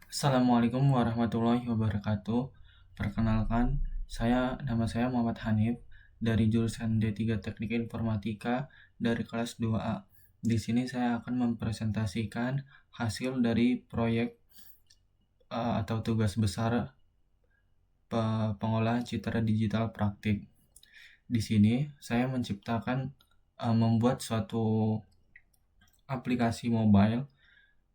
Assalamualaikum warahmatullahi wabarakatuh. Perkenalkan, nama saya Muhammad Hanif dari jurusan D3 Teknik Informatika dari kelas 2A. Di sini saya akan mempresentasikan hasil dari proyek atau tugas besar pengolahan citra digital praktik. Di sini saya membuat suatu aplikasi mobile,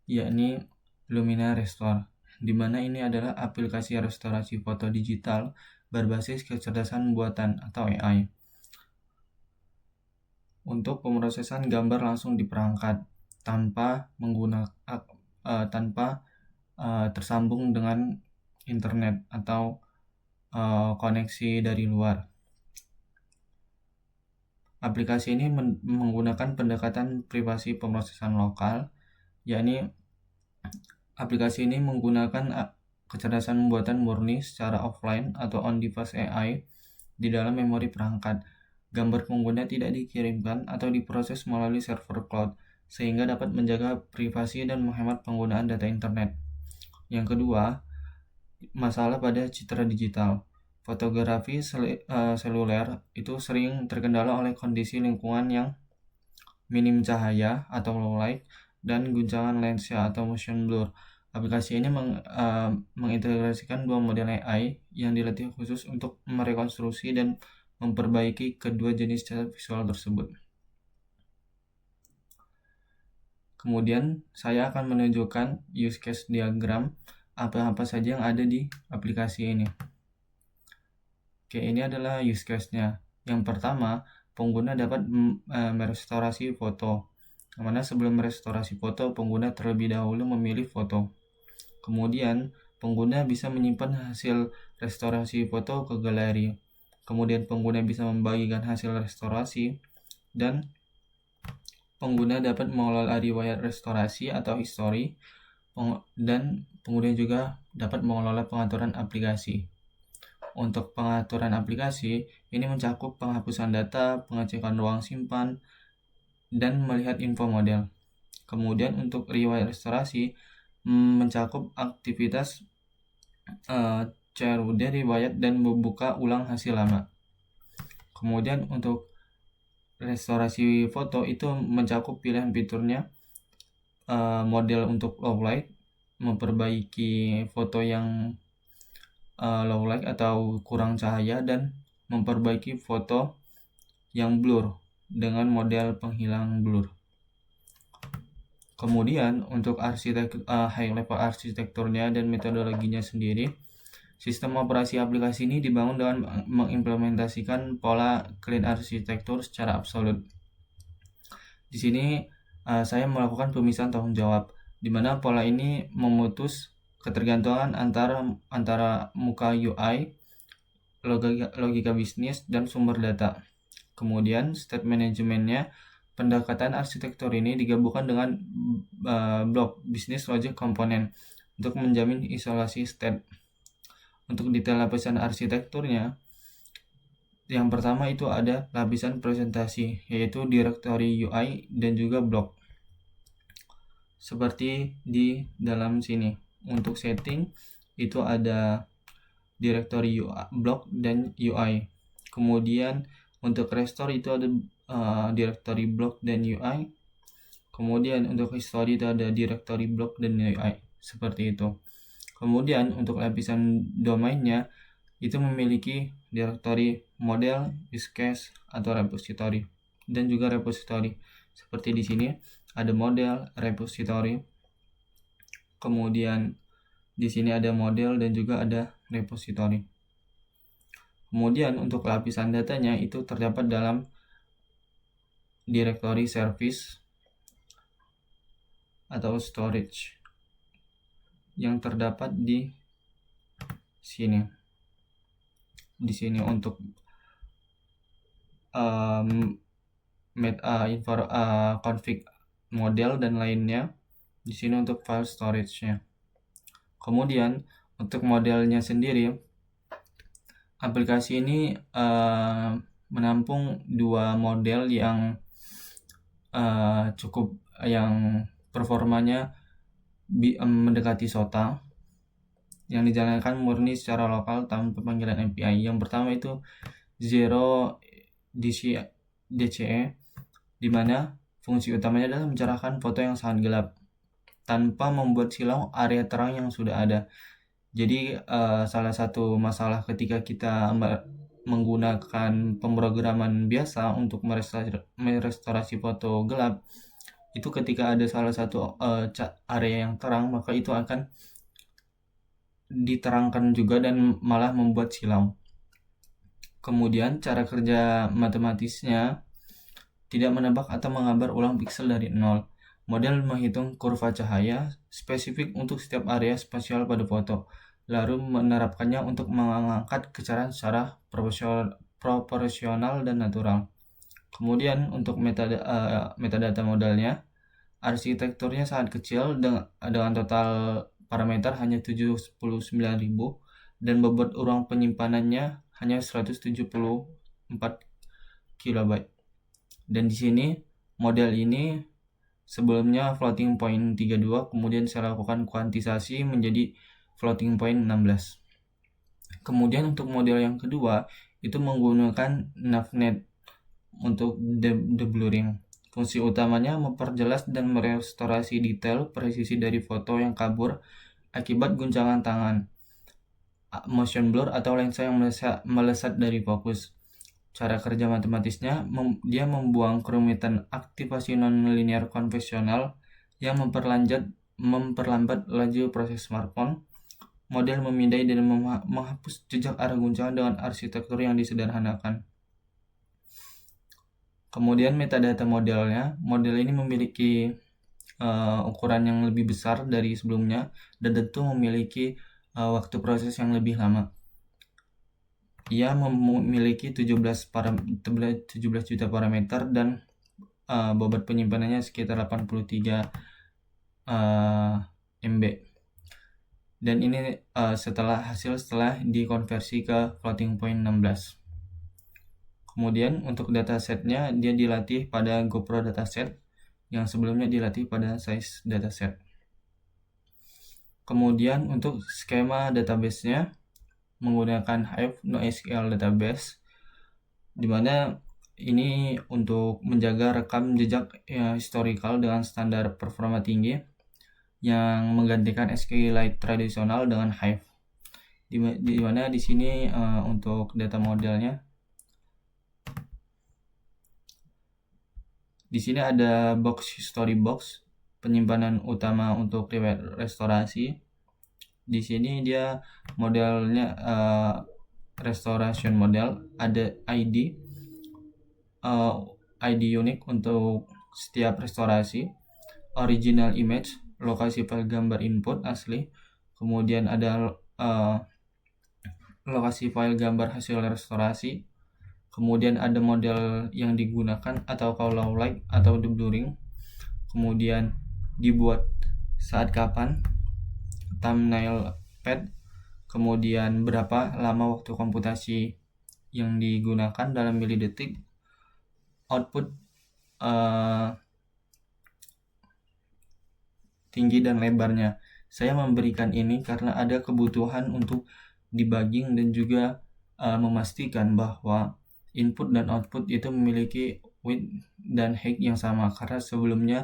yakni Lumina Restore, di mana ini adalah aplikasi restorasi foto digital berbasis kecerdasan buatan atau AI untuk pemrosesan gambar langsung di perangkat tanpa tersambung dengan internet atau koneksi dari luar. Aplikasi ini menggunakan pendekatan privasi pemrosesan lokal, yakni aplikasi ini menggunakan kecerdasan buatan murni secara offline atau on-device AI di dalam memori perangkat. Gambar pengguna tidak dikirimkan atau diproses melalui server cloud, sehingga dapat menjaga privasi dan menghemat penggunaan data internet. Yang kedua, masalah pada citra digital. Fotografi seluler itu sering terkendala oleh kondisi lingkungan yang minim cahaya atau low light dan guncangan lensa atau motion blur. Aplikasi ini mengintegrasikan dua model AI yang dilatih khusus untuk merekonstruksi dan memperbaiki kedua jenis data visual tersebut. Kemudian saya akan menunjukkan use case diagram apa-apa saja yang ada di aplikasi ini. Oke, ini adalah use case-nya. Yang pertama, pengguna dapat merestorasi foto. Mana sebelum merestorasi foto, pengguna terlebih dahulu memilih foto. Kemudian, pengguna bisa menyimpan hasil restorasi foto ke galeri. Kemudian, pengguna bisa membagikan hasil restorasi, dan pengguna dapat mengelola riwayat restorasi atau history, dan pengguna juga dapat mengelola pengaturan aplikasi. Untuk pengaturan aplikasi, ini mencakup penghapusan data, pengecekan ruang simpan, dan melihat info model. Kemudian untuk riwayat restorasi mencakup aktivitas CRUD riwayat dan membuka ulang hasil lama. Kemudian untuk restorasi foto itu mencakup pilihan fiturnya, model untuk low light, memperbaiki foto yang low light atau kurang cahaya, dan memperbaiki foto yang blur dengan model penghilang blur. Kemudian untuk high level arsitekturnya dan metodologinya sendiri, sistem operasi aplikasi ini dibangun dengan mengimplementasikan pola clean arsitektur secara absolut. Di sini saya melakukan pemisahan tanggung jawab, di mana pola ini memutus ketergantungan antara muka UI, logika bisnis, dan sumber data. Kemudian state manajemennya, pendekatan arsitektur ini digabungkan dengan blok bisnis logic komponen untuk menjamin isolasi state. Untuk detail lapisan arsitekturnya, yang pertama itu ada lapisan presentasi, yaitu directory UI dan juga blok. Seperti di dalam sini. Untuk setting itu ada directory UI, blok dan UI. Kemudian untuk restore itu ada directory blok dan UI. Kemudian untuk history itu ada directory blok dan UI. Seperti itu. Kemudian untuk lapisan domainnya itu memiliki directory model, use case, atau repository, dan juga repository. Seperti di sini ada model, repository. Kemudian di sini ada model dan juga ada repository. Kemudian untuk lapisan datanya itu terdapat dalam directory service atau storage yang terdapat di sini. Di sini untuk config model dan lainnya. Di sini untuk file storage-nya. Kemudian untuk modelnya sendiri, aplikasi ini menampung dua model yang cukup, yang performanya mendekati SOTA. yang dijalankan murni secara lokal tanpa panggilan API. Yang pertama itu Zero DCE, di mana fungsi utamanya adalah mencerahkan foto yang sangat gelap tanpa membuat silau area terang yang sudah ada. Jadi salah satu masalah ketika kita menggunakan pemrograman biasa untuk merestorasi foto gelap, itu ketika ada salah satu area yang terang, maka itu akan diterangkan juga dan malah membuat silau. Kemudian cara kerja matematisnya tidak menebak atau menggambar ulang piksel dari nol. Model menghitung kurva cahaya spesifik untuk setiap area spasial pada foto, lalu menerapkannya untuk mengangkat kecerahan secara proporsional dan natural. Kemudian untuk metadata modelnya, arsitekturnya sangat kecil dengan total parameter hanya 79.000 dan bobot ruang penyimpanannya hanya 174 KB. Dan di sini model ini sebelumnya floating point 32, kemudian saya lakukan kuantisasi menjadi floating point 16. Kemudian untuk model yang kedua itu menggunakan navnet untuk deblurring. Fungsi utamanya memperjelas dan merestorasi detail presisi dari foto yang kabur akibat guncangan tangan, motion blur atau lensa yang melesat dari fokus. Cara kerja matematisnya, dia membuang kerumitan aktivasi nonlinear konvensional yang memperlambat laju proses smartphone. Model memindai dan menghapus jejak arah guncangan dengan arsitektur yang disederhanakan. Kemudian metadata modelnya, model ini memiliki ukuran yang lebih besar dari sebelumnya dan tentu memiliki waktu proses yang lebih lama. Ia memiliki 17 juta parameter dan bobot penyimpanannya sekitar 83 MB. Dan ini setelah dikonversi ke floating point 16. Kemudian untuk datasetnya dia dilatih pada GoPro dataset yang sebelumnya dilatih pada Size dataset. Kemudian untuk skema database-nya menggunakan Hive NoSQL database, di mana ini untuk menjaga rekam jejak historical dengan standar performa tinggi yang menggantikan SQLite tradisional dengan Hive. Di mana di sini untuk data modelnya, di sini ada box history box, penyimpanan utama untuk riwayat restorasi. Di sini dia modelnya restoration model, ada ID unik untuk setiap restorasi, original image, lokasi file gambar input asli, kemudian ada lokasi file gambar hasil restorasi, kemudian ada model yang digunakan atau low light atau deblurring, kemudian dibuat saat kapan, thumbnail pad, kemudian berapa lama waktu komputasi yang digunakan dalam milidetik, output tinggi dan lebarnya. Saya memberikan ini karena ada kebutuhan untuk debugging dan juga memastikan bahwa input dan output itu memiliki width dan height yang sama, karena sebelumnya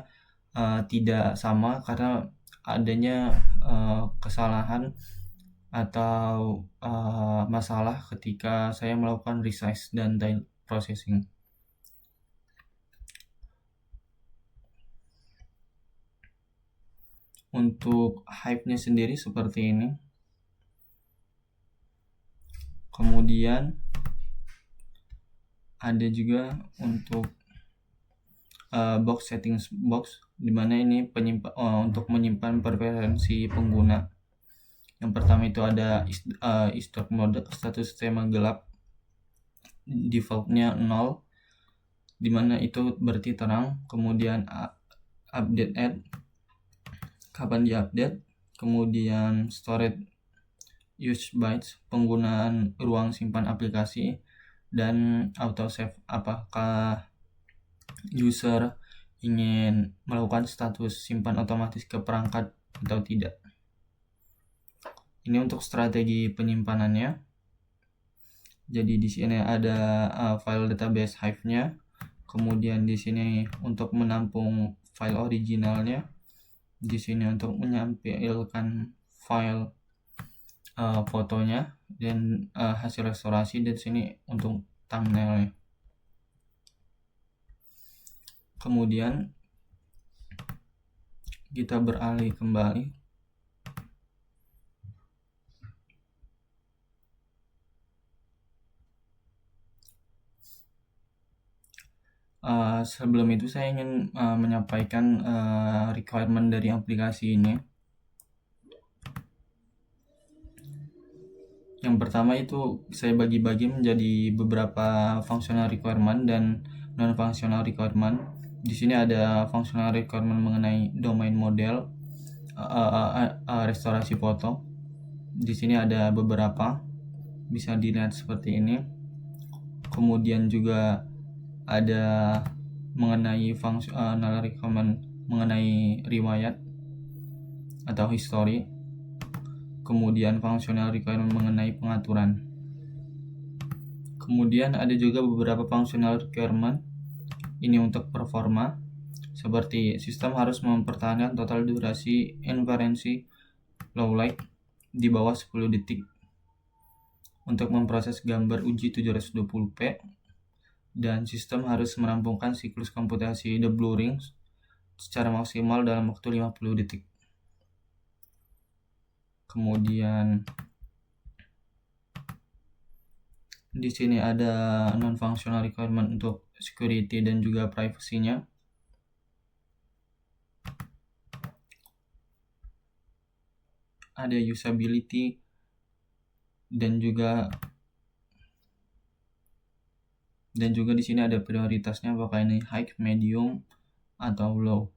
tidak sama karena adanya kesalahan atau masalah ketika saya melakukan resize dan tile processing. Untuk Hive-nya sendiri seperti ini. Kemudian ada juga untuk box settings box, dimana ini untuk menyimpan preferensi pengguna. Yang pertama itu ada stock mode, status tema gelap, defaultnya 0, dimana itu berarti terang. Kemudian update add, kapan diupdate. Kemudian storage use bytes, penggunaan ruang simpan aplikasi, dan auto save, apakah user ingin melakukan status simpan otomatis ke perangkat atau tidak. Ini untuk strategi penyimpanannya. Jadi di sini ada file database Hive-nya. Kemudian di sini untuk menampung file originalnya. Di sini untuk menyampaikan file fotonya dan hasil restorasi. Dan di sini untuk thumbnailnya. Kemudian kita beralih kembali. Sebelum itu saya ingin menyampaikan requirement dari aplikasi ini. Yang pertama itu saya bagi-bagi menjadi beberapa functional requirement dan non-functional requirement. Di sini ada functional requirement mengenai domain model, restorasi foto. Di sini ada beberapa, bisa dilihat seperti ini. Kemudian juga ada mengenai functional requirement mengenai riwayat atau history. Kemudian functional requirement mengenai pengaturan. Kemudian ada juga beberapa functional requirement ini untuk performa, seperti sistem harus mempertahankan total durasi inferensi low light di bawah 10 detik untuk memproses gambar uji 720p, dan sistem harus merampungkan siklus komputasi deblurring secara maksimal dalam waktu 50 detik. Kemudian di sini ada non-functional requirement untuk security dan juga privacy-nya. Ada usability dan juga di sini ada prioritasnya, apakah ini high, medium atau low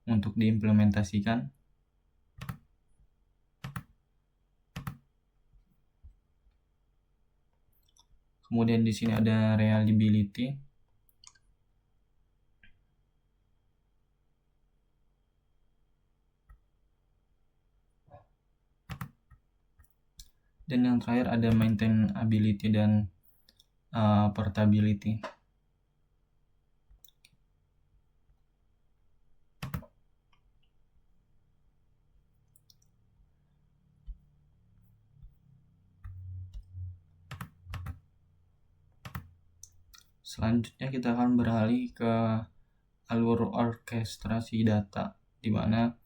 untuk diimplementasikan. Kemudian di sini ada reliability. Dan yang terakhir ada maintainability dan portability. Selanjutnya kita akan beralih ke alur orkestrasi data, di mana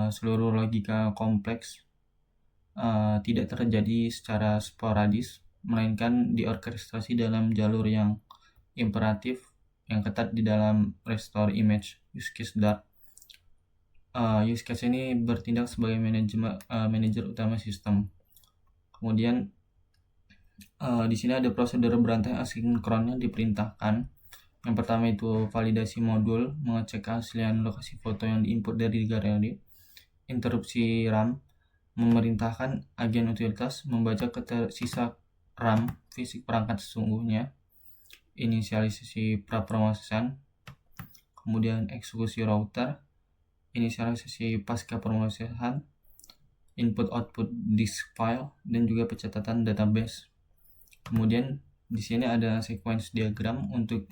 seluruh logika kompleks tidak terjadi secara sporadis, melainkan diorkestrasi dalam jalur yang imperatif yang ketat di dalam restore image use case Dart. Use case ini bertindak sebagai manajer utama sistem. Kemudian di sini ada prosedur berantai asinkron yang diperintahkan. Yang pertama itu validasi modul, mengecek keaslian lokasi foto yang diinput dari galeri. Interupsi RAM, memerintahkan agen utilitas membaca sisa RAM fisik perangkat sesungguhnya. Inisialisasi praprosesan, kemudian eksekusi router, inisialisasi pasca prosesan, input output disk file, dan juga pencatatan database. Kemudian di sini ada sequence diagram untuk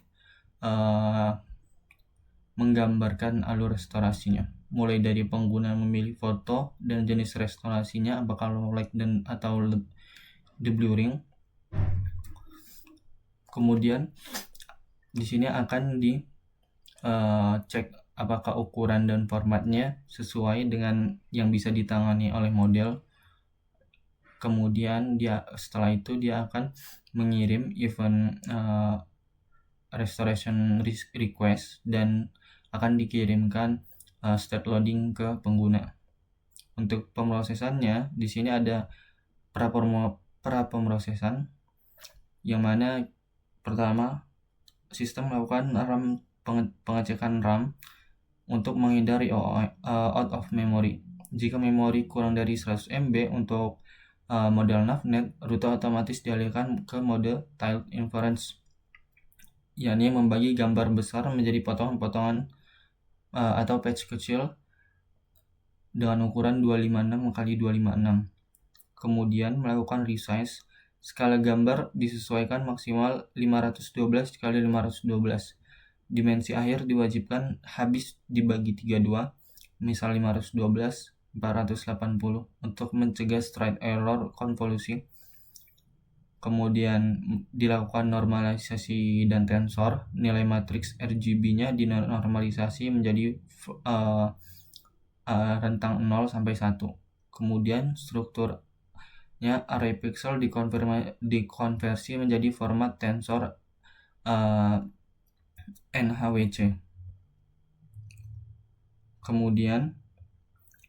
menggambarkan alur restorasinya, mulai dari pengguna memilih foto dan jenis restorasinya, apakah low light dan atau deblurring. Kemudian di sini akan dicek apakah ukuran dan formatnya sesuai dengan yang bisa ditangani oleh model. Kemudian setelah itu dia akan mengirim event restoration request dan akan dikirimkan state loading ke pengguna. Untuk pemrosesannya di sini ada pra-pemrosesan, yang mana pertama sistem melakukan pengecekan RAM untuk menghindari out of memory. Jika memori kurang dari 100 MB untuk model navnet, rute otomatis dialihkan ke mode tiled inference, yakni membagi gambar besar menjadi potongan-potongan atau patch kecil dengan ukuran 256 x 256. kemudian melakukan resize. Skala gambar disesuaikan maksimal 512 x 512. Dimensi akhir diwajibkan habis dibagi 32, misal 512 480 untuk mencegah straight error konvolusi. Kemudian dilakukan normalisasi dan tensor, nilai matriks RGB-nya dinormalisasi menjadi rentang 0 sampai 1. Kemudian strukturnya array pixel dikonversi menjadi format tensor NHWC. Kemudian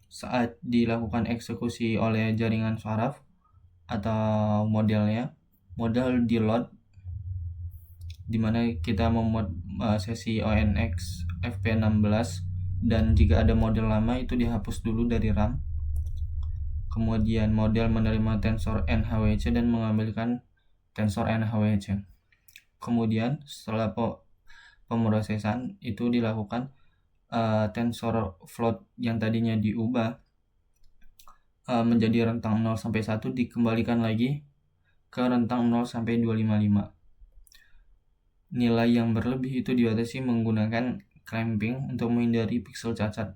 saat dilakukan eksekusi oleh jaringan saraf atau model di load, dimana kita memuat sesi ONX FP16, dan jika ada model lama itu dihapus dulu dari RAM. Kemudian model menerima tensor NHWC dan mengambilkan tensor NHWC. Kemudian setelah pemrosesan itu dilakukan tensor float yang tadinya diubah menjadi rentang 0 sampai 1 dikembalikan lagi ke rentang 0 sampai 255. Nilai yang berlebih itu dibatasi menggunakan clamping untuk menghindari pixel cacat.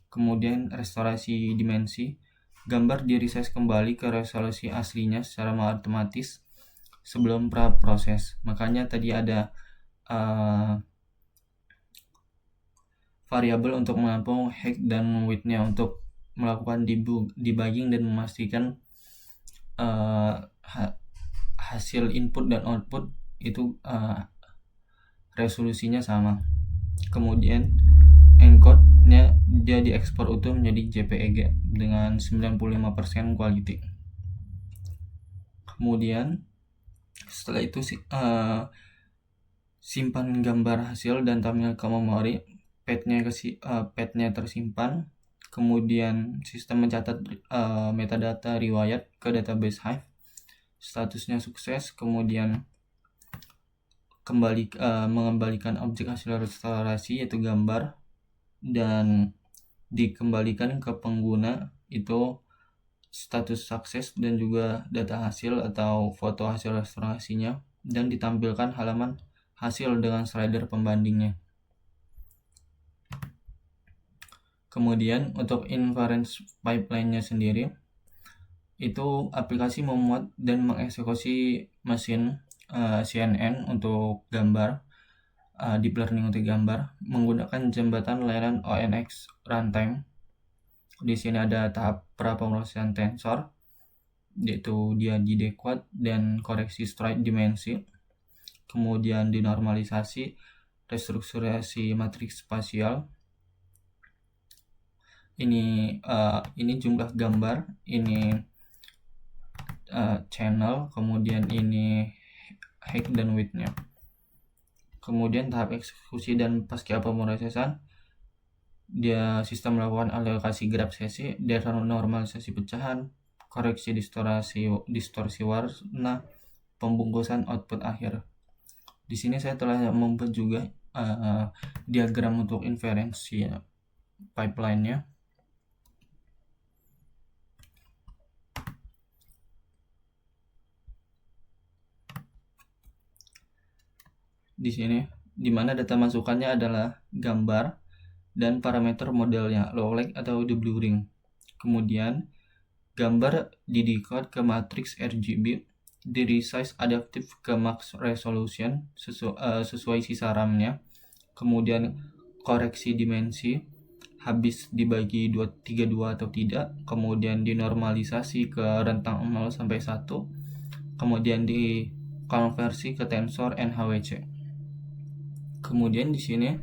Kemudian restorasi dimensi, gambar di-resize kembali ke resolusi aslinya secara otomatis sebelum proses. Makanya tadi ada variabel untuk menampung height dan width-nya untuk melakukan debugging dan memastikan hasil input dan output itu resolusinya sama. Kemudian encode-nya dia diekspor utuh menjadi JPEG dengan 95% quality. Kemudian setelah itu simpan gambar hasil dan tampilkan ke memori. Path-nya tersimpan. Kemudian sistem mencatat metadata riwayat ke database Hive. Statusnya sukses. Kemudian mengembalikan objek hasil restorasi yaitu gambar dan dikembalikan ke pengguna itu status sukses dan juga data hasil atau foto hasil restorasinya, dan ditampilkan halaman hasil dengan slider pembandingnya. Kemudian untuk inference pipeline-nya sendiri itu aplikasi memuat dan mengeksekusi mesin CNN untuk gambar, deep learning untuk gambar menggunakan jembatan layanan ONX runtime. Di sini ada tahap prapemrosesan tensor, yaitu dia didecode dan koreksi straight dimensi, kemudian dinormalisasi, restrukturasi matriks spasial. Ini jumlah gambar, ini channel, kemudian ini height dan width-nya. Kemudian tahap eksekusi dan pasca pemrosesan, dia sistem melakukan alokasi grab sesi, denormalisasi pecahan, koreksi distorsi warna, pembungkusan output akhir. Di sini saya telah membuat juga diagram untuk inferensi pipeline-nya. Di sini, di mana data masukannya adalah gambar dan parameter modelnya, low light atau deblurring. Kemudian gambar didecode ke matriks RGB, di-resize adaptif ke max resolution sesuai sisa RAM-nya. Kemudian koreksi dimensi habis dibagi 32 atau tidak, kemudian dinormalisasi ke rentang 0 sampai 1, kemudian dikonversi ke tensor NHWC. Kemudian di sini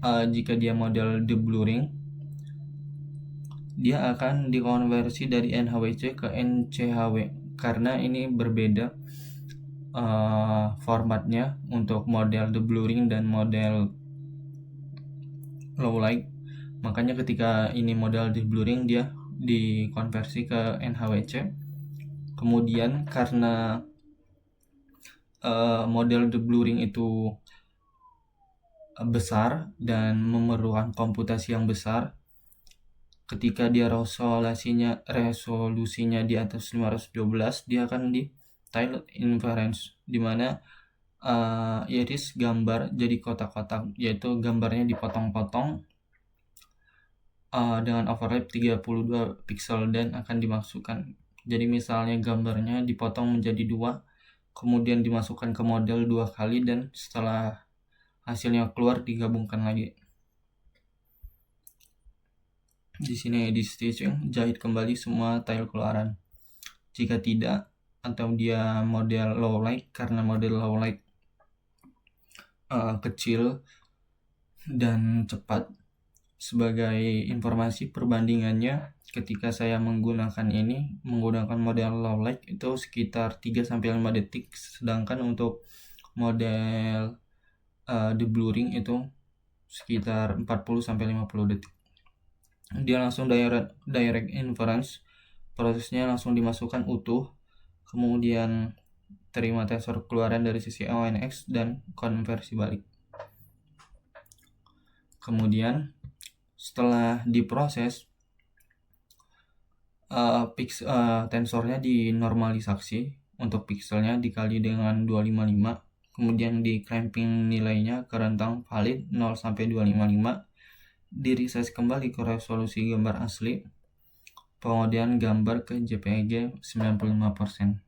jika dia model deblurring, dia akan dikonversi dari NHWC ke NCHW karena ini berbeda formatnya untuk model deblurring dan model low light. Makanya ketika ini model deblurring dia dikonversi ke NHWC. Kemudian karena model deblurring itu besar dan memerlukan komputasi yang besar, ketika dia resolusinya di atas 512, dia akan di tiled inference, di mana iris gambar jadi kotak-kotak, yaitu gambarnya dipotong-potong dengan overlap 32 pixel dan akan dimasukkan. Jadi misalnya gambarnya dipotong menjadi 2, kemudian dimasukkan ke model 2 kali, dan setelah hasilnya keluar digabungkan lagi. Di sini di stitching, jahit kembali semua tile keluaran. Jika tidak, atau dia model low light, karena model low light kecil dan cepat. Sebagai informasi perbandingannya, ketika saya menggunakan model low light itu sekitar 3-5 detik, sedangkan untuk model the blurring itu sekitar 40-50 detik. Dia langsung direct inference, prosesnya langsung dimasukkan utuh, kemudian terima tensor keluaran dari sisi ONX dan konversi balik. Kemudian setelah diproses, tensornya dinormalisasi untuk pixelnya dikali dengan 255, kemudian di clamping nilainya ke rentang valid 0-255, di resize kembali ke resolusi gambar asli, kemudian gambar ke JPEG 95%.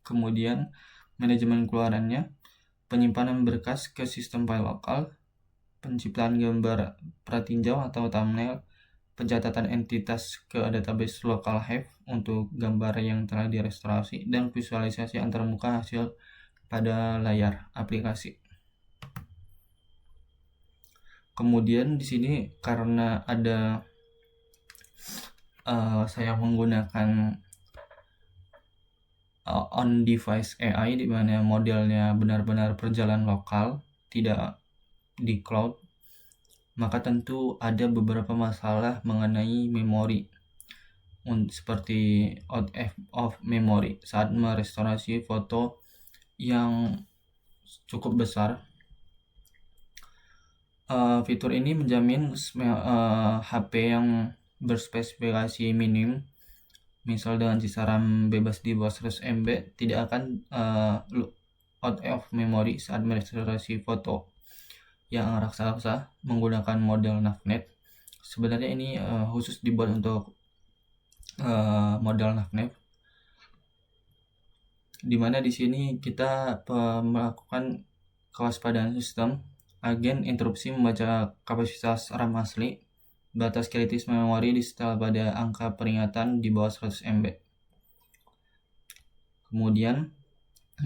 Kemudian manajemen keluarannya, penyimpanan berkas ke sistem file lokal, penciptaan gambar pratinjau atau thumbnail, pencatatan entitas ke database local Hive untuk gambar yang telah direstorasi, dan visualisasi antarmuka hasil pada layar aplikasi. Kemudian di sini karena ada saya menggunakan on-device AI, di mana modelnya benar-benar berjalan lokal, tidak di cloud, maka tentu ada beberapa masalah mengenai memori, seperti out of memory saat merestorasi foto yang cukup besar. Fitur ini menjamin HP yang berspesifikasi minim, misal dengan sisa RAM bebas di bawah 100 MB, tidak akan out of memory saat merestorasi foto yang raksasa menggunakan model Navnet. Sebenarnya ini khusus dibuat untuk model Navnet, dimana di sini kita melakukan kewaspadaan sistem. Agen interupsi membaca kapasitas RAM asli, batas kritis memori disetel pada angka peringatan di bawah 100 MB. Kemudian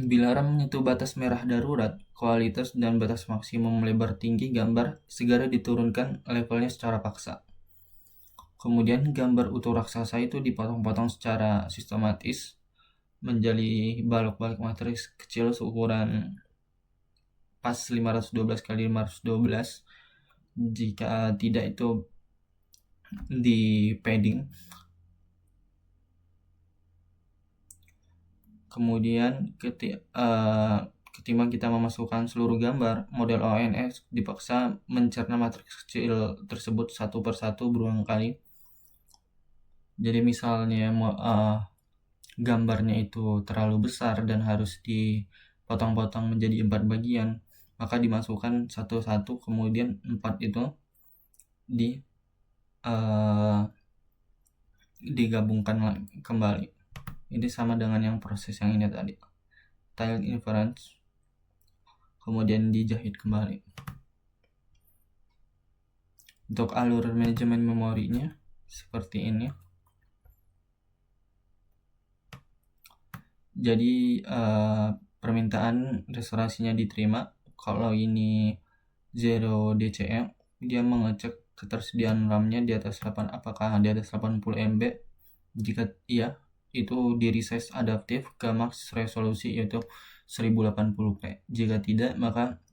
bila RAM menyentuh batas merah darurat, kualitas dan batas maksimum lebar tinggi gambar segera diturunkan levelnya secara paksa. Kemudian gambar utuh raksasa itu dipotong-potong secara sistematis menjadi balok-balok matris kecil seukuran pas 512x512. Jika tidak, itu di padding. Kemudian ketimbang kita memasukkan seluruh gambar, model ONX dipaksa mencerna matriks kecil tersebut satu persatu berulang kali. Jadi misalnya gambarnya itu terlalu besar dan harus dipotong-potong menjadi 4 bagian, maka dimasukkan satu-satu, kemudian 4 itu digabungkan kembali. Ini sama dengan yang proses yang ini tadi, tiled inference, kemudian dijahit kembali. Untuk alur manajemen memorinya seperti ini. Jadi permintaan restorasinya diterima. Kalau ini 0 DCE, dia mengecek ketersediaan RAM-nya di atas 80 MB. Jika iya, itu di resize adaptif ke max resolusi, yaitu 1080p. Jika tidak, maka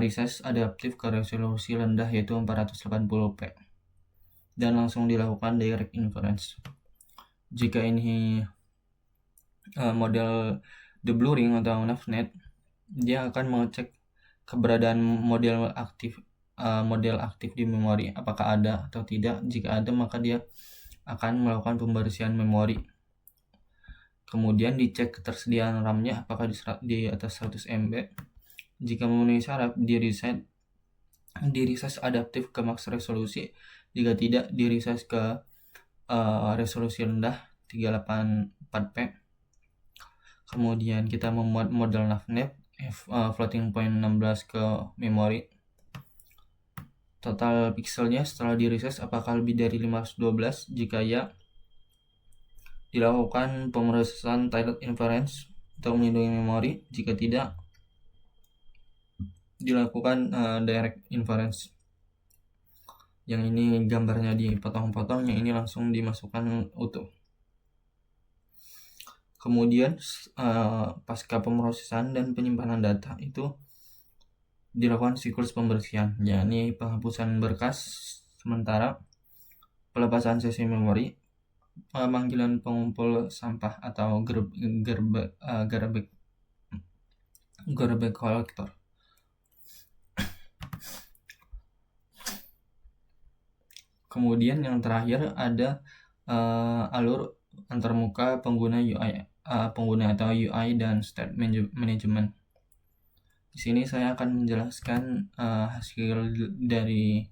resize adaptif ke resolusi rendah, yaitu 480p, dan langsung dilakukan direct inference. Jika ini model the blurring atau Navnet, dia akan mengecek keberadaan model aktif model aktif di memori, apakah ada atau tidak. Jika ada, maka dia akan melakukan pembersihan memori. Kemudian dicek ketersediaan RAM-nya apakah di atas 100 MB. Jika memenuhi syarat, di resize adaptif ke max resolusi. Jika tidak, di resize ke resolusi rendah 384p. Kemudian kita memuat model navnet floating point 16 ke memori. Total pixelnya setelah di resize apakah lebih dari 512? Jika ya, dilakukan pemrosesan tiled inference untuk melindungi memori. Jika tidak, dilakukan direct inference. Yang ini gambarnya dipotong-potong, yang ini langsung dimasukkan utuh. Kemudian pasca pemrosesan dan penyimpanan data itu dilakukan siklus pembersihan, yakni penghapusan berkas sementara, pelepasan sesi memori, pemanggilan pengumpul sampah atau garbage collector. Kemudian yang terakhir ada alur antarmuka pengguna atau UI dan state management. Di sini saya akan menjelaskan hasil dari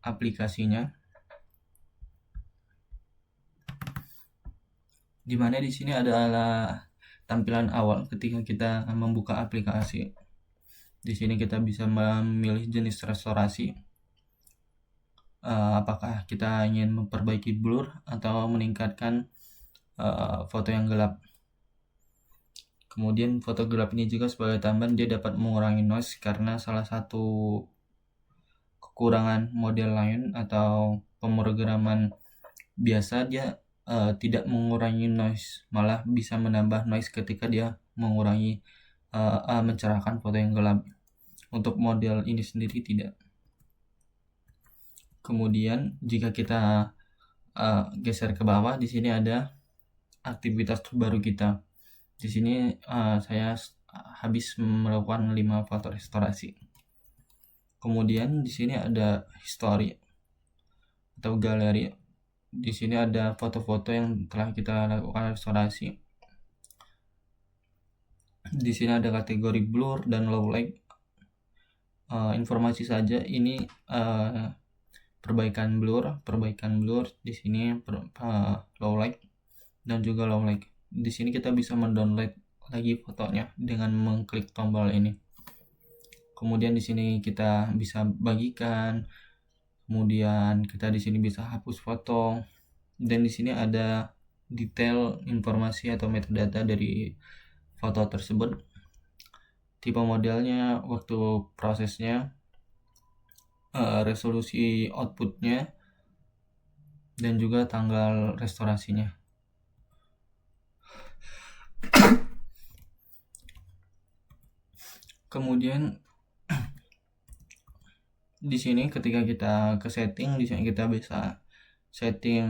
aplikasinya, di mana di sini adalah tampilan awal ketika kita membuka aplikasi. Di sini kita bisa memilih jenis restorasi, apakah kita ingin memperbaiki blur atau meningkatkan foto yang gelap. Kemudian foto gelap ini juga sebagai tambahan dia dapat mengurangi noise, karena salah satu kekurangan model lain atau pemrograman biasa dia tidak mengurangi noise, malah bisa menambah noise ketika dia mengurangi mencerahkan foto yang gelap. Untuk model ini sendiri tidak. Kemudian jika kita geser ke bawah, di sini ada aktivitas terbaru kita. Di sini saya habis melakukan 5 foto restorasi. Kemudian di sini ada history atau galeri. Di sini ada foto-foto yang telah kita lakukan restorasi. Di sini ada kategori blur dan low light. Informasi saja, ini perbaikan blur. Di sini low light dan juga low light. Di sini kita bisa mendownload lagi fotonya dengan mengklik tombol ini. Kemudian di sini kita bisa bagikan. Kemudian kita di sini bisa hapus foto. Dan di sini ada detail informasi atau metadata dari foto tersebut. Tipe modelnya, waktu prosesnya, resolusi outputnya, dan juga tanggal restorasinya. Kemudian di sini ketika kita ke setting, di sini kita bisa setting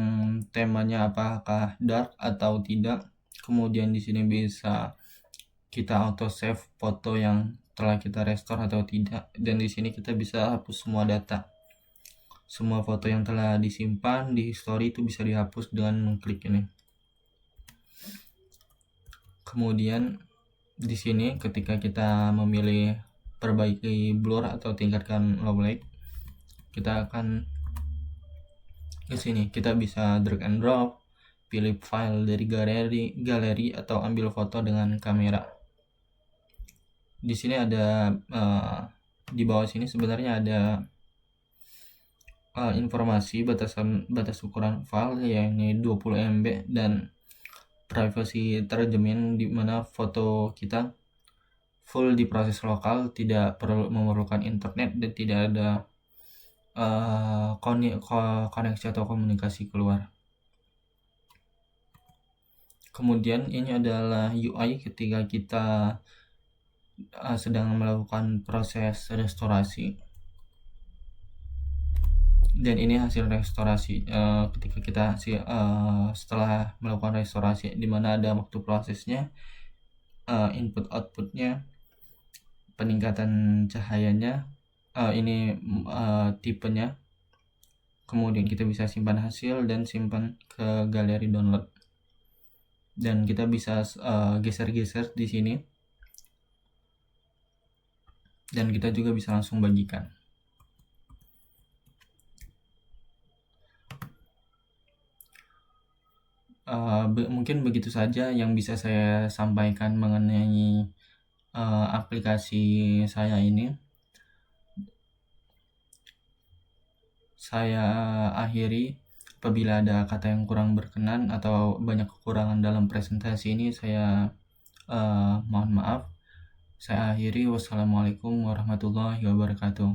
temanya apakah dark atau tidak. Kemudian di sini bisa kita auto save foto yang telah kita restore atau tidak, dan di sini kita bisa hapus semua data. Semua foto yang telah disimpan di history itu bisa dihapus dengan mengklik ini. Kemudian di sini ketika kita memilih perbaiki blur atau tingkatkan low light, kita akan ke sini. Kita bisa drag and drop, pilih file dari galeri atau ambil foto dengan kamera. Di sini ada di bawah sini sebenarnya ada informasi batas ukuran file, yakni 20 MB, dan privacy terjamin, di mana foto kita full diproses lokal, tidak perlu memerlukan internet dan tidak ada koneksi atau komunikasi keluar. Kemudian ini adalah UI ketika kita sedang melakukan proses restorasi. Dan ini hasil restorasi ketika kita setelah melakukan restorasi, di mana ada waktu prosesnya, input outputnya, peningkatan cahayanya, ini tipenya. Kemudian kita bisa simpan hasil dan simpan ke galeri download. Dan kita bisa geser-geser di sini. Dan kita juga bisa langsung bagikan. Mungkin begitu saja yang bisa saya sampaikan mengenai aplikasi saya ini. Saya akhiri. Apabila ada kata yang kurang berkenan atau banyak kekurangan dalam presentasi ini, saya mohon maaf. Saya akhiri. Wassalamualaikum warahmatullahi wabarakatuh.